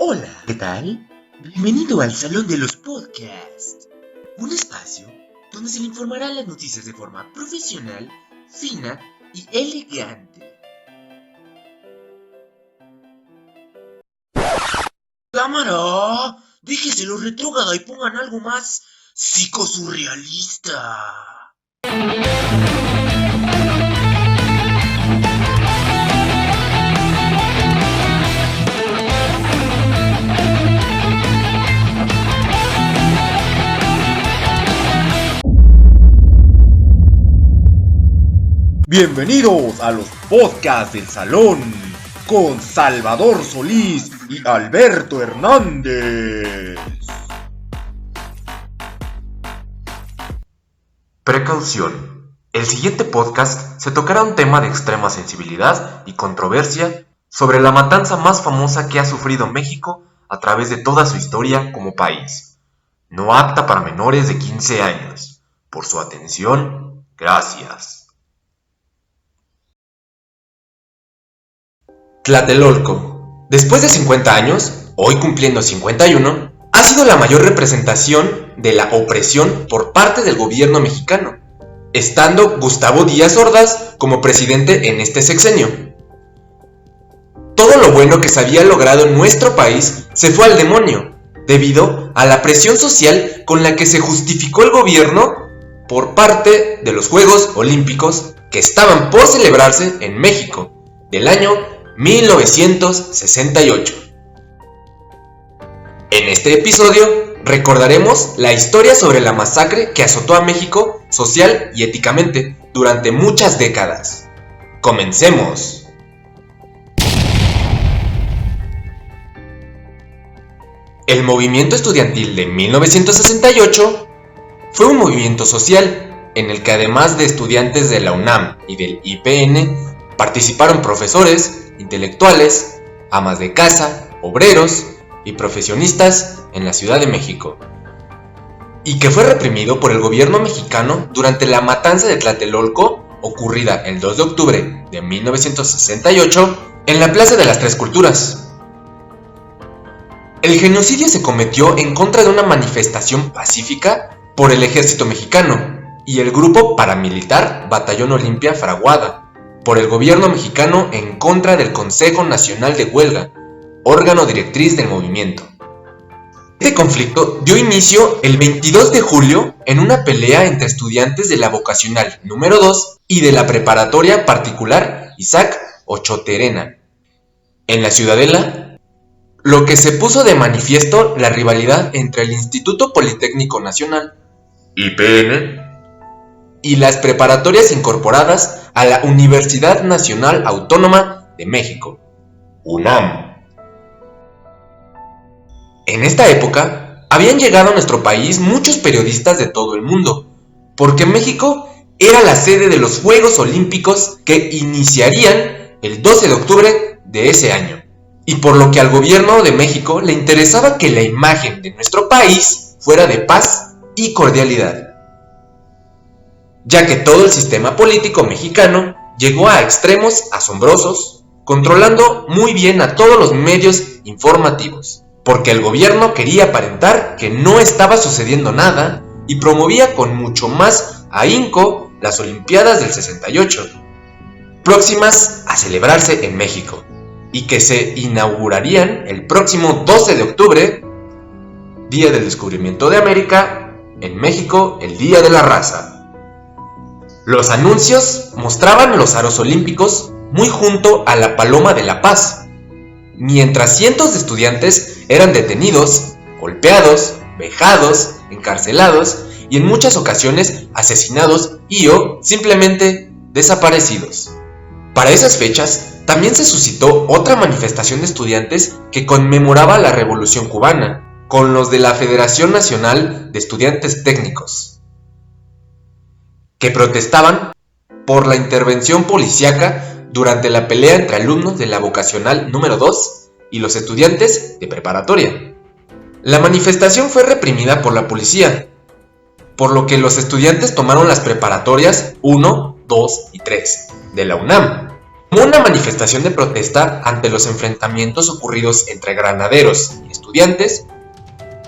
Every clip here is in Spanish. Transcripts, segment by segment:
Hola, ¿qué tal? Bienvenido al Salón de los Podcasts, un espacio donde se le informará las noticias de forma profesional, fina y elegante. ¡Cámara! Déjeselo retrógrada y pongan algo más psicosurrealista. Bienvenidos a los podcasts del Salón con Salvador Solís y Alberto Hernández. Precaución. El siguiente podcast se tocará un tema de extrema sensibilidad y controversia sobre la matanza más famosa que ha sufrido México a través de toda su historia como país. No apta para menores de 15 años. Por su atención, gracias. Tlatelolco. Después de 50 años, hoy cumpliendo 51, ha sido la mayor representación de la opresión por parte del gobierno mexicano, estando Gustavo Díaz Ordaz como presidente en este sexenio. Todo lo bueno que se había logrado en nuestro país se fue al demonio, debido a la presión social con la que se justificó el gobierno por parte de los Juegos Olímpicos que estaban por celebrarse en México del año 1968. En este episodio recordaremos la historia sobre la masacre que azotó a México social y éticamente durante muchas décadas. ¡Comencemos! El movimiento estudiantil de 1968 fue un movimiento social en el que además de estudiantes de la UNAM y del IPN participaron profesores, intelectuales, amas de casa, obreros y profesionistas en la Ciudad de México, y que fue reprimido por el gobierno mexicano durante la matanza de Tlatelolco, ocurrida el 2 de octubre de 1968 en la Plaza de las Tres Culturas. El genocidio se cometió en contra de una manifestación pacífica por el ejército mexicano y el grupo paramilitar Batallón Olimpia Fraguada, por el gobierno mexicano en contra del Consejo Nacional de Huelga, órgano directriz del movimiento. Este conflicto dio inicio el 22 de julio en una pelea entre estudiantes de la vocacional número 2 y de la preparatoria particular Isaac Ochoterena, en la Ciudadela, lo que se puso de manifiesto la rivalidad entre el Instituto Politécnico Nacional, IPN, y las preparatorias incorporadas a la Universidad Nacional Autónoma de México, UNAM. En esta época, habían llegado a nuestro país muchos periodistas de todo el mundo, porque México era la sede de los Juegos Olímpicos que iniciarían el 12 de octubre de ese año, y por lo que al gobierno de México le interesaba que la imagen de nuestro país fuera de paz y cordialidad, ya que todo el sistema político mexicano llegó a extremos asombrosos, controlando muy bien a todos los medios informativos, porque el gobierno quería aparentar que no estaba sucediendo nada y promovía con mucho más ahínco las Olimpiadas del 68, próximas a celebrarse en México, y que se inaugurarían el próximo 12 de octubre, Día del Descubrimiento de América, en México, el Día de la Raza. Los anuncios mostraban los aros olímpicos muy junto a la Paloma de la Paz, mientras cientos de estudiantes eran detenidos, golpeados, vejados, encarcelados y en muchas ocasiones asesinados o simplemente desaparecidos. Para esas fechas también se suscitó otra manifestación de estudiantes que conmemoraba la Revolución Cubana, con los de la Federación Nacional de Estudiantes Técnicos, que protestaban por la intervención policíaca durante la pelea entre alumnos de la vocacional número 2 y los estudiantes de preparatoria. La manifestación fue reprimida por la policía, por lo que los estudiantes tomaron las preparatorias 1, 2 y 3 de la UNAM Como una manifestación de protesta ante los enfrentamientos ocurridos entre granaderos y estudiantes,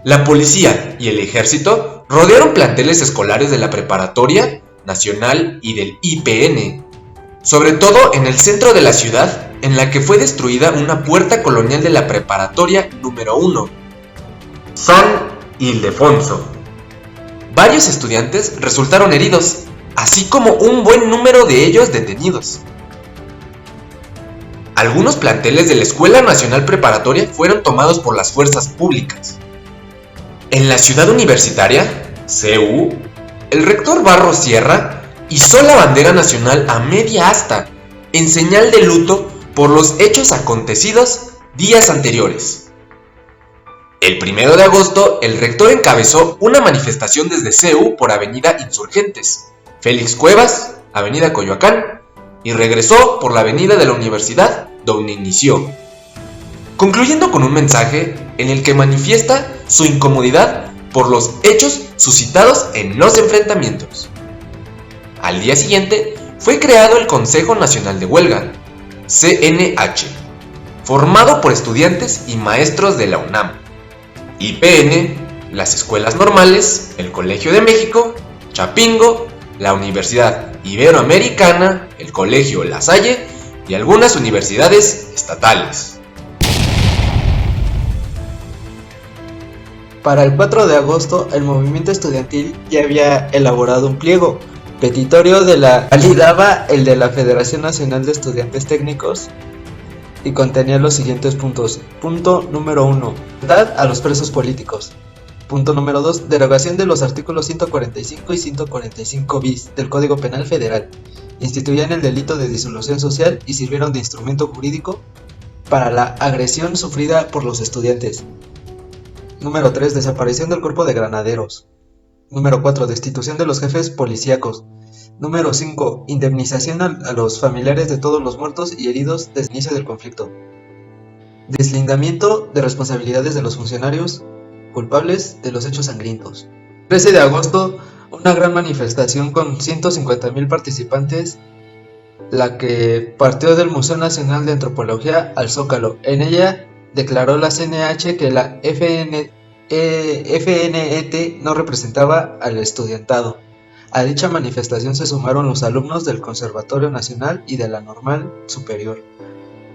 la policía y el ejército rodearon planteles escolares de la Preparatoria Nacional y del IPN, sobre todo en el centro de la ciudad, en la que fue destruida una puerta colonial de la Preparatoria número 1, San Ildefonso. Varios estudiantes resultaron heridos, así como un buen número de ellos detenidos. Algunos planteles de la Escuela Nacional Preparatoria fueron tomados por las fuerzas públicas. En la ciudad universitaria, CU, el rector Barros Sierra izó la bandera nacional a media asta, en señal de luto por los hechos acontecidos días anteriores. El 1 de agosto, el rector encabezó una manifestación desde CU por Avenida Insurgentes, Félix Cuevas, Avenida Coyoacán, y regresó por la Avenida de la Universidad, donde inició, concluyendo con un mensaje en el que manifiesta su incomodidad por los hechos suscitados en los enfrentamientos. Al día siguiente, fue creado el Consejo Nacional de Huelga, CNH, formado por estudiantes y maestros de la UNAM, IPN, las escuelas normales, el Colegio de México, Chapingo, la Universidad Iberoamericana, el Colegio La Salle y algunas universidades estatales. Para el 4 de agosto, el movimiento estudiantil ya había elaborado un pliego petitorio validaba el de la Federación Nacional de Estudiantes Técnicos y contenía los siguientes puntos. Punto número 1, libertad a los presos políticos. Punto número 2, derogación de los artículos 145 y 145 bis del Código Penal Federal. Instituían el delito de disolución social y sirvieron de instrumento jurídico para la agresión sufrida por los estudiantes. Número 3, desaparición del cuerpo de granaderos. Número 4, destitución de los jefes policíacos. Número 5, indemnización a los familiares de todos los muertos y heridos desde el inicio del conflicto. Deslindamiento de responsabilidades de los funcionarios culpables de los hechos sangrientos. 13 de agosto, una gran manifestación con 150,000 participantes, la que partió del Museo Nacional de Antropología al Zócalo. En ella declaró la CNH que la FNET no representaba al estudiantado. A dicha manifestación se sumaron los alumnos del Conservatorio Nacional y de la Normal Superior.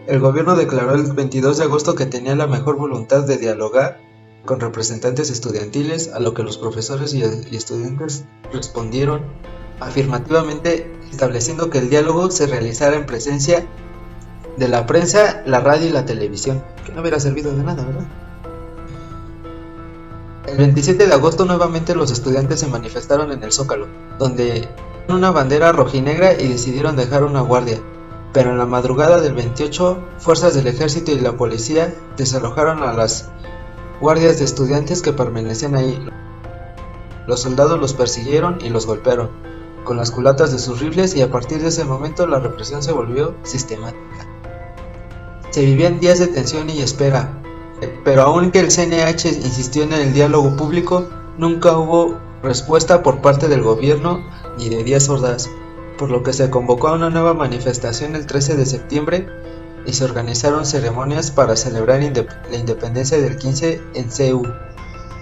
El gobierno declaró el 22 de agosto que tenía la mejor voluntad de dialogar con representantes estudiantiles, a lo que los profesores y estudiantes respondieron afirmativamente, estableciendo que el diálogo se realizara en presencia de la prensa, la radio y la televisión, que no hubiera servido de nada, ¿verdad? El 27 de agosto nuevamente los estudiantes se manifestaron en el Zócalo, donde una bandera rojinegra y decidieron dejar una guardia, pero en la madrugada del 28, fuerzas del ejército y la policía desalojaron a las guardias de estudiantes que permanecían ahí. Los soldados los persiguieron y los golpearon con las culatas de sus rifles, y a partir de ese momento la represión se volvió sistemática. Se vivían días de tensión y espera, pero aunque el CNH insistió en el diálogo público, nunca hubo respuesta por parte del gobierno ni de Díaz Ordaz, por lo que se convocó a una nueva manifestación el 13 de septiembre y se organizaron ceremonias para celebrar la independencia del 15 en CU,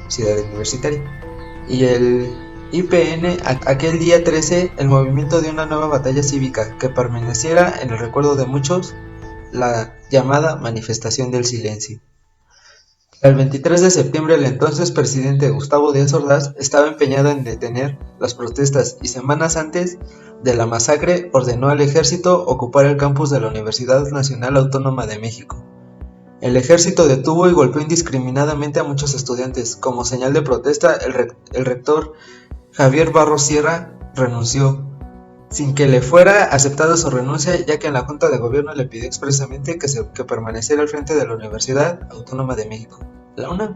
ciudad universitaria. Y el IPN, aquel día 13, el movimiento dio una nueva batalla cívica que permaneciera en el recuerdo de muchos, la llamada manifestación del silencio. El 23 de septiembre, el entonces presidente Gustavo Díaz Ordaz estaba empeñado en detener las protestas y semanas antes de la masacre ordenó al ejército ocupar el campus de la Universidad Nacional Autónoma de México. El ejército detuvo y golpeó indiscriminadamente a muchos estudiantes. Como señal de protesta, el rector Javier Barros Sierra renunció, sin que le fuera aceptada su renuncia, ya que en la Junta de Gobierno le pidió expresamente que permaneciera al frente de la Universidad Autónoma de México, la UNAM.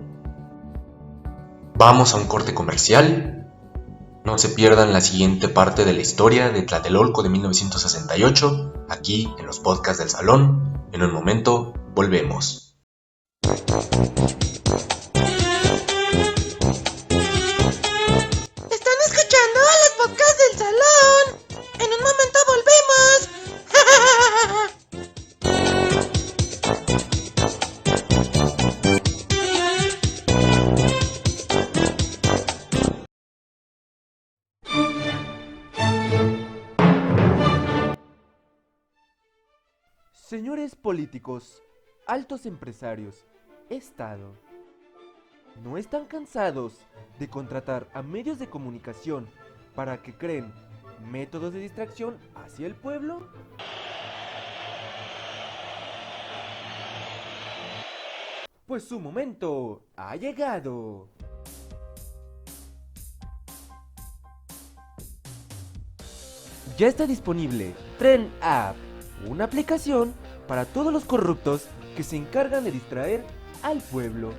Vamos a un corte comercial. No se pierdan la siguiente parte de la historia de Tlatelolco de 1968, aquí en los podcasts del Salón. En un momento, volvemos. ¿Están escuchando a los podcasts del Salón? En un momento volvemos. Señores políticos, altos empresarios, Estado, ¿no están cansados de contratar a medios de comunicación para que creen métodos de distracción hacia el pueblo? Pues su momento ha llegado. Ya está disponible Tren App, una aplicación para todos los corruptos que se encargan de distraer al pueblo.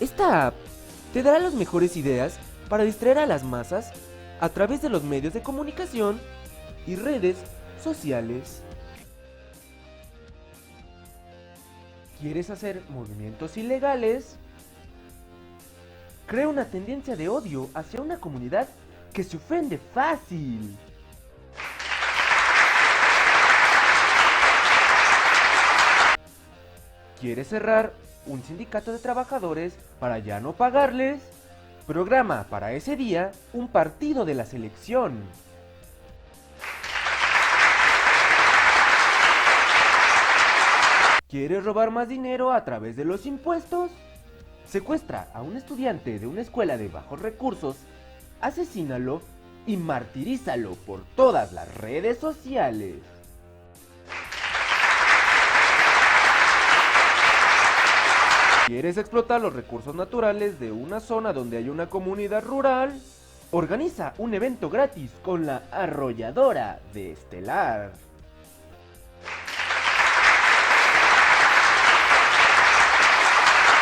Esta app te dará las mejores ideas para distraer a las masas a través de los medios de comunicación y redes sociales. ¿Quieres hacer movimientos ilegales? Crea una tendencia de odio hacia una comunidad que se ofende fácil. ¿Quieres cerrar un sindicato de trabajadores para ya no pagarles? Programa para ese día un partido de la selección. ¿Quieres robar más dinero a través de los impuestos? Secuestra a un estudiante de una escuela de bajos recursos, asesínalo y martirízalo por todas las redes sociales. ¿Quieres explotar los recursos naturales de una zona donde hay una comunidad rural? Organiza un evento gratis con la arrolladora de Estelar.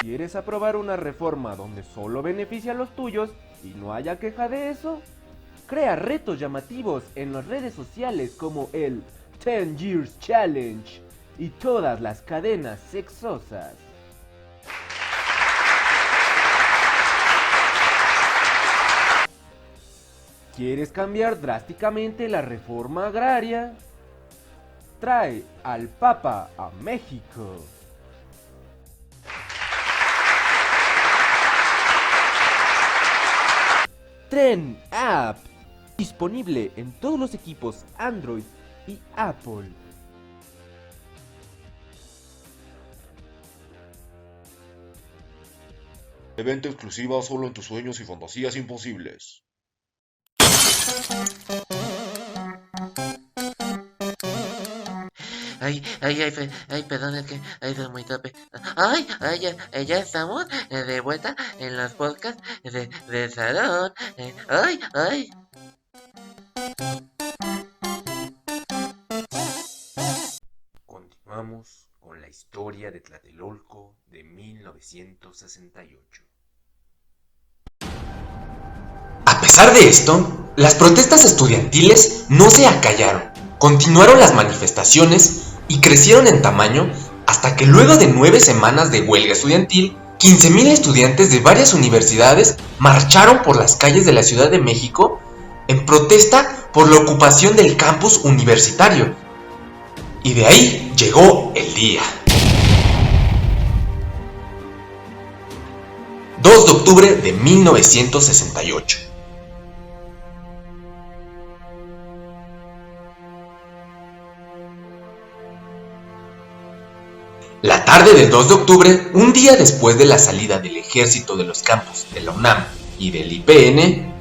¿Quieres aprobar una reforma donde solo beneficia a los tuyos y no haya queja de eso? Crea retos llamativos en las redes sociales como el 10 Years Challenge y todas las cadenas sexosas. ¿Quieres cambiar drásticamente la reforma agraria? Trae al Papa a México. Tren App, disponible en todos los equipos Android y Apple. Evento exclusiva solo en tus sueños y fantasías imposibles. Perdón, es que soy muy tope. Ya estamos de vuelta en los podcasts de salón. Continuamos con la historia de Tlatelolco de 1968. A pesar de esto, las protestas estudiantiles no se acallaron. Continuaron las manifestaciones y crecieron en tamaño hasta que luego de 9 semanas de huelga estudiantil, 15,000 estudiantes de varias universidades marcharon por las calles de la Ciudad de México en protesta por la ocupación del campus universitario. Y de ahí llegó el día. 2 de octubre de 1968. La tarde del 2 de octubre, un día después de la salida del ejército de los campus de la UNAM y del IPN,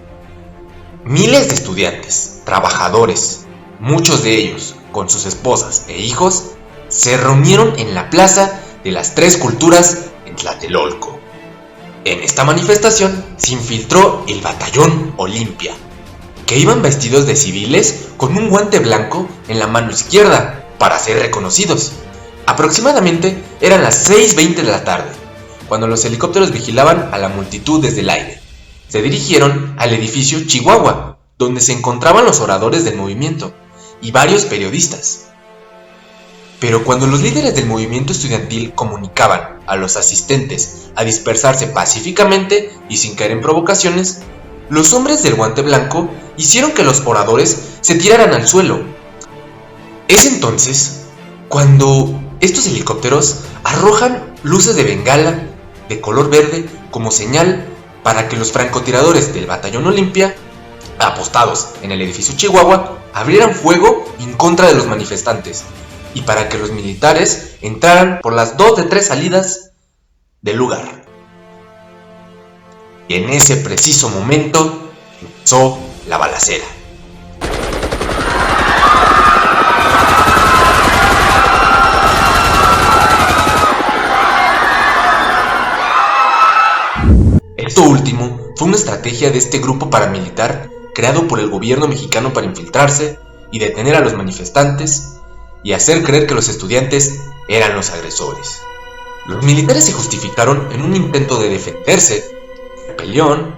miles de estudiantes, trabajadores, muchos de ellos con sus esposas e hijos, se reunieron en la Plaza de las Tres Culturas en Tlatelolco. En esta manifestación se infiltró el Batallón Olimpia, que iban vestidos de civiles con un guante blanco en la mano izquierda para ser reconocidos. Aproximadamente eran las 6:20 de la tarde, cuando los helicópteros vigilaban a la multitud desde el aire. Se dirigieron al edificio Chihuahua, donde se encontraban los oradores del movimiento y varios periodistas. Pero cuando los líderes del movimiento estudiantil comunicaban a los asistentes a dispersarse pacíficamente y sin caer en provocaciones, los hombres del guante blanco hicieron que los oradores se tiraran al suelo. Es entonces cuando estos helicópteros arrojan luces de bengala de color verde como señal para que los francotiradores del Batallón Olimpia apostados en el edificio Chihuahua, abrieran fuego en contra de los manifestantes y para que los militares entraran por las 2 de 3 salidas del lugar. Y en ese preciso momento empezó la balacera. Esto último fue una estrategia de este grupo paramilitar creado por el gobierno mexicano para infiltrarse y detener a los manifestantes y hacer creer que los estudiantes eran los agresores. Los militares se justificaron en un intento de defenderse, rebelión,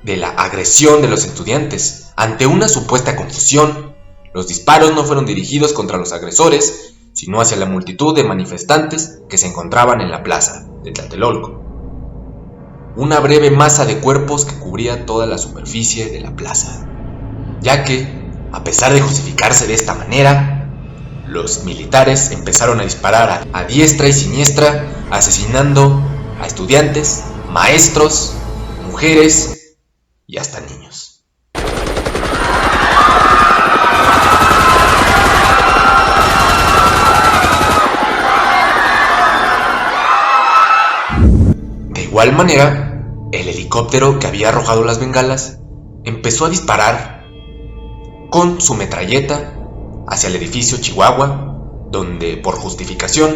de la agresión de los estudiantes. Ante una supuesta confusión, los disparos no fueron dirigidos contra los agresores, sino hacia la multitud de manifestantes que se encontraban en la plaza de Tlatelolco. Una breve masa de cuerpos que cubría toda la superficie de la plaza, ya que, a pesar de justificarse de esta manera, los militares empezaron a disparar a diestra y siniestra, asesinando a estudiantes, maestros, mujeres y hasta niños. De igual manera, el helicóptero que había arrojado las bengalas empezó a disparar con su metralleta hacia el edificio Chihuahua, donde por justificación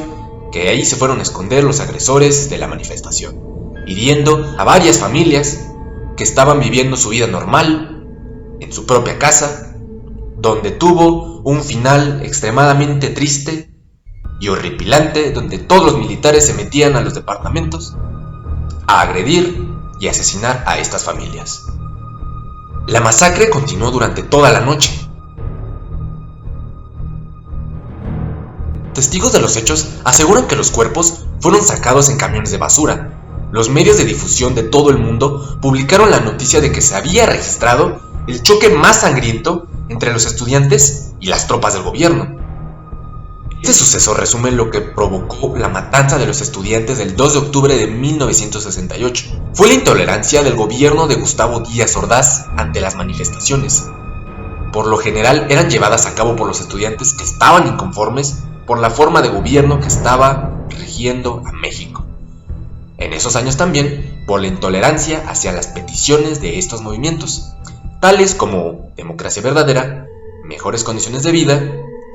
que ahí se fueron a esconder los agresores de la manifestación, hiriendo a varias familias que estaban viviendo su vida normal en su propia casa, donde tuvo un final extremadamente triste y horripilante, donde todos los militares se metían a los departamentos a agredir y asesinar a estas familias. La masacre continuó durante toda la noche. Testigos de los hechos aseguran que los cuerpos fueron sacados en camiones de basura. Los medios de difusión de todo el mundo publicaron la noticia de que se había registrado el choque más sangriento entre los estudiantes y las tropas del gobierno. Este suceso resume lo que provocó la matanza de los estudiantes del 2 de octubre de 1968. Fue la intolerancia del gobierno de Gustavo Díaz Ordaz ante las manifestaciones. Por lo general eran llevadas a cabo por los estudiantes que estaban inconformes por la forma de gobierno que estaba rigiendo a México. En esos años también por la intolerancia hacia las peticiones de estos movimientos, tales como democracia verdadera, mejores condiciones de vida,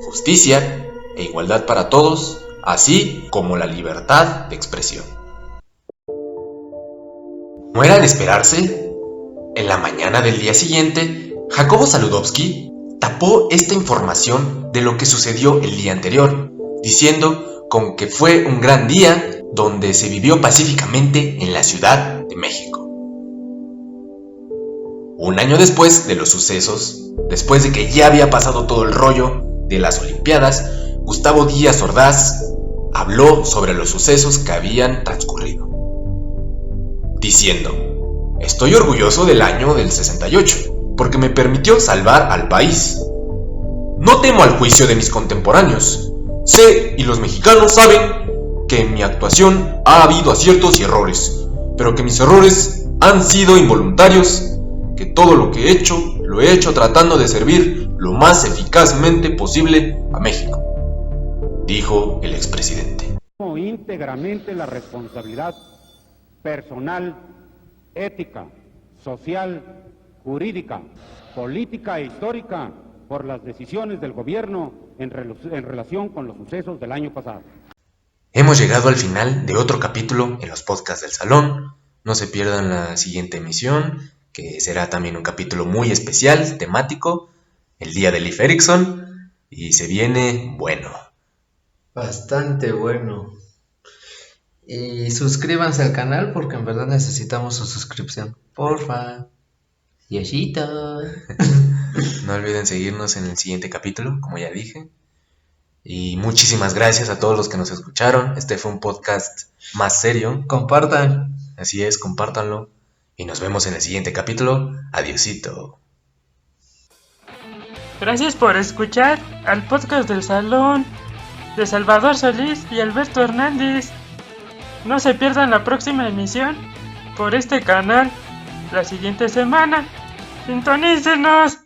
justicia e igualdad para todos, así como la libertad de expresión. Como era de esperarse, en la mañana del día siguiente, Jacobo Zabludovsky tapó esta información de lo que sucedió el día anterior, diciendo con que fue un gran día donde se vivió pacíficamente en la Ciudad de México. Un año después de los sucesos, después de que ya había pasado todo el rollo de las Olimpiadas, Gustavo Díaz Ordaz habló sobre los sucesos que habían transcurrido, diciendo: estoy orgulloso del año del 68, porque me permitió salvar al país. No temo al juicio de mis contemporáneos. Sé, y los mexicanos saben, que en mi actuación ha habido aciertos y errores, pero que mis errores han sido involuntarios, que todo lo que he hecho, lo he hecho tratando de servir lo más eficazmente posible a México, dijo el expresidente. Íntegramente la responsabilidad personal, ética, social, jurídica, política e histórica por las decisiones del gobierno en relación con los sucesos del año pasado. Hemos llegado al final de otro capítulo en los podcasts del Salón. No se pierdan la siguiente emisión, que será también un capítulo muy especial, temático, el día de Leif Erikson, y se viene bueno. Bastante bueno. Y suscríbanse al canal porque en verdad necesitamos su suscripción. Porfa. Diosito. No olviden seguirnos en el siguiente capítulo, como ya dije. Y muchísimas gracias a todos los que nos escucharon. Este fue un podcast más serio. Compartan. Así es, compártanlo. Y nos vemos en el siguiente capítulo. Adiosito. Gracias por escuchar al podcast del Salón de Salvador Solís y Alberto Hernández. No se pierdan la próxima emisión por este canal la siguiente semana. ¡Sintonícenos!